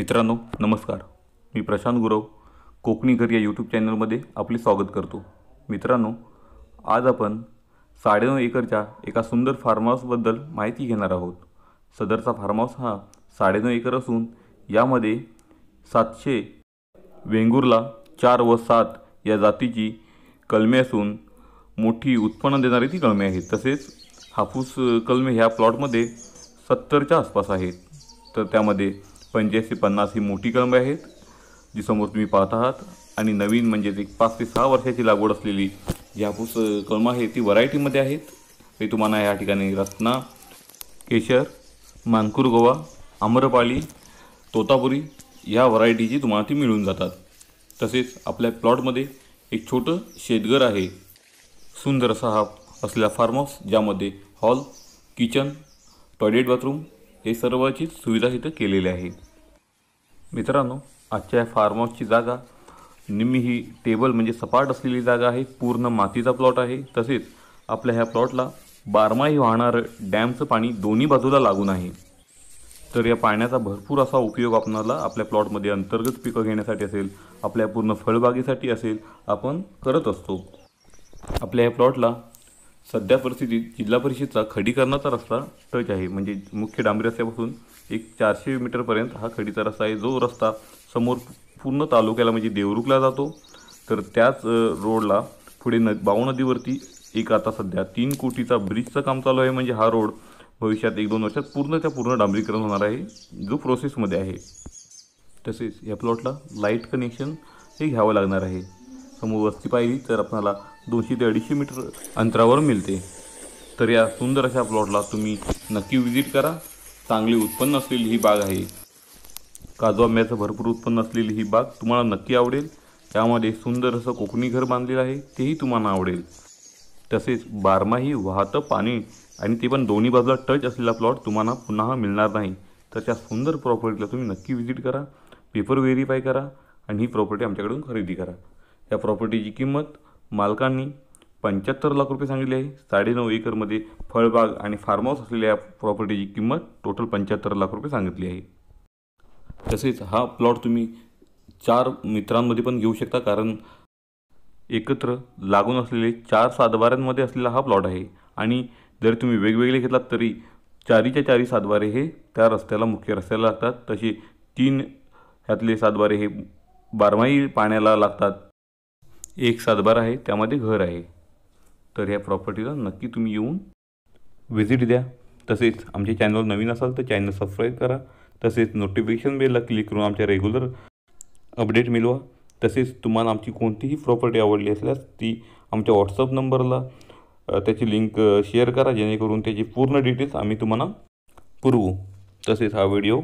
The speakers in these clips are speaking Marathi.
मित्रांनो नमस्कार, मी प्रशांत गुरव कोकणी घर या यूट्यूब चॅनलमध्ये आपले स्वागत करतो। मित्रांनो, आज आपण 9.5 एकरच्या एका सुंदर फार्म हाऊसबद्दल माहिती घेणार आहोत। सदरचा फार्म हाऊस हा 9.5 एकर असून यामध्ये 700 वेंगुर्ला 4 व 7 या जातीची कलमे असून मोठी उत्पन्न देणारी ती कलमे आहेत। तसेच हापूस कलमे ह्या प्लॉटमध्ये 70च्या आसपास आहेत। तर त्यामध्ये 85-50 ही मोठी कलमे आहेत जी समोर तुम्ही पाहत आहात आणि नवीन म्हणजे 5 ते 6 वर्षाची लागवड असलेली जी हापूस कलम आहे ती व्हरायटीमध्ये आहेत। ते तुम्हाला या ठिकाणी रत्ना, केशर, मानकुर गोवा, आम्रपाली, तोतापुरी या व्हरायटीची तुम्हाला ती मिळून जातात। तसेच आपल्या प्लॉटमध्ये एक छोटं शेतघर आहे। सुंदर असा हा असलेला फार्म हाऊस ज्यामध्ये हॉल, किचन, टॉयलेट, बाथरूम हे सर्वची सुविधा इथं केलेली आहे। मित्रांनो, आजच्या फार्म हाऊसची जागा निम्मी ही टेबल म्हणजे सपाट असलेली जागा आहे। पूर्ण मातीचा प्लॉट आहे। तसेच आपल्या ह्या प्लॉटला 12माही वाहणारं डॅमचं पाणी दोन्ही बाजूला लागून आहे। तर या पाण्याचा भरपूर असा उपयोग आपणाला आपल्या प्लॉटमध्ये अंतर्गत पिकं घेण्यासाठी असेल, आपल्या पूर्ण फळबागेसाठी असेल, आपण करत असतो। आपल्या या प्लॉटला सध्या परिस्थितीत जिल्हा परिषदचा खडीकरणाचा रस्ता टच आहे। म्हणजे मुख्य डांबरी रस्त्यापासून एक 400 मीटरपर्यंत हा खडीचा रस्ता आहे। जो रस्ता समोर पूर्ण तालुक्याला म्हणजे देवरुखला जातो। तर त्याच रोडला पुढे बाव नदीवरती एक आता सध्या 3 कोटीचा ब्रिजचं काम चालू आहे। म्हणजे हा रोड भविष्यात 1-2 वर्षात पूर्ण डांबरीकरण होणार आहे, जो प्रोसेसमध्ये आहे। तसेच या प्लॉटला लाईट कनेक्शन हे घ्यावं लागणार आहे। समोर वस्ती पाहिली तर आपल्याला 200 ते 250 मीटर अंतरावर मिळते। तर या सुंदर अशा प्लॉटला तुम्ही नक्की विजिट करा। चांगले उत्पन्न असलेली ही बाग आहे। काजू आंब्याचं भरपूर उत्पन्न असलेली ही बाग तुम्हाला नक्की आवडेल। त्यामध्ये सुंदर असं कोकणी घर बांधलेलं आहे, तेही तुम्हाला आवडेल। तसेच 12माही वाहतं पाणी आणि ते पण दोन्ही बाजूला टच असलेला प्लॉट तुम्हाला पुन्हा मिळणार नाही। तर त्या सुंदर प्रॉपर्टीला तुम्ही नक्की विजिट करा, पेपर व्हेरीफाय करा आणि ही प्रॉपर्टी आमच्याकडून खरेदी करा। या प्रॉपर्टीची किंमत मालकांनी 75 लाख रुपये सांगितली आहे। 9.5 एकरमध्ये फळबाग आणि फार्म हाऊस असलेल्या या प्रॉपर्टीची किंमत टोटल 75 लाख रुपये सांगितली आहे। तसेच हा प्लॉट तुम्ही 4 मित्रांमध्ये पण घेऊ शकता, कारण एकत्र लागून असलेले 4 सातबाऱ्यांमध्ये असलेला हा प्लॉट आहे। आणि जर तुम्ही वेगवेगळे घेतलात तरी 4च्या 4 सातबारे हे त्या रस्त्याला मुख्य रस्त्याला लागतात। तसे 3 ह्यातले सातबारे हे 12माही पाण्याला लागतात। एक सातबारा आहे त्यामध्ये घर आहे। तर ह्या प्रॉपर्टीला नक्की तुम्ही येऊन व्हिजिट द्या। तसेच आमच्या चॅनलवर नवीन असाल तर चॅनल सबस्क्राईब करा। तसेच नोटिफिकेशन बेलला क्लिक करून आमच्या रेग्युलर अपडेट मिळवा। तसेच तुम्हाला आमची कोणतीही प्रॉपर्टी आवडली असल्यास ती आमच्या व्हॉट्सअप नंबरला त्याची लिंक शेअर करा, जेणेकरून त्याची पूर्ण डिटेल्स आम्ही तुम्हाला पुरवू। तसेच हा व्हिडिओ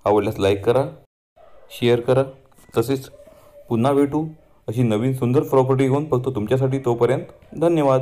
आवडल्यास लाईक करा, शेअर करा। तसेच पुन्हा भेटू अशी नवीन सुंदर प्रॉपर्टी घेऊन फक्त तुमच्यासाठी। तोपर्यंत धन्यवाद।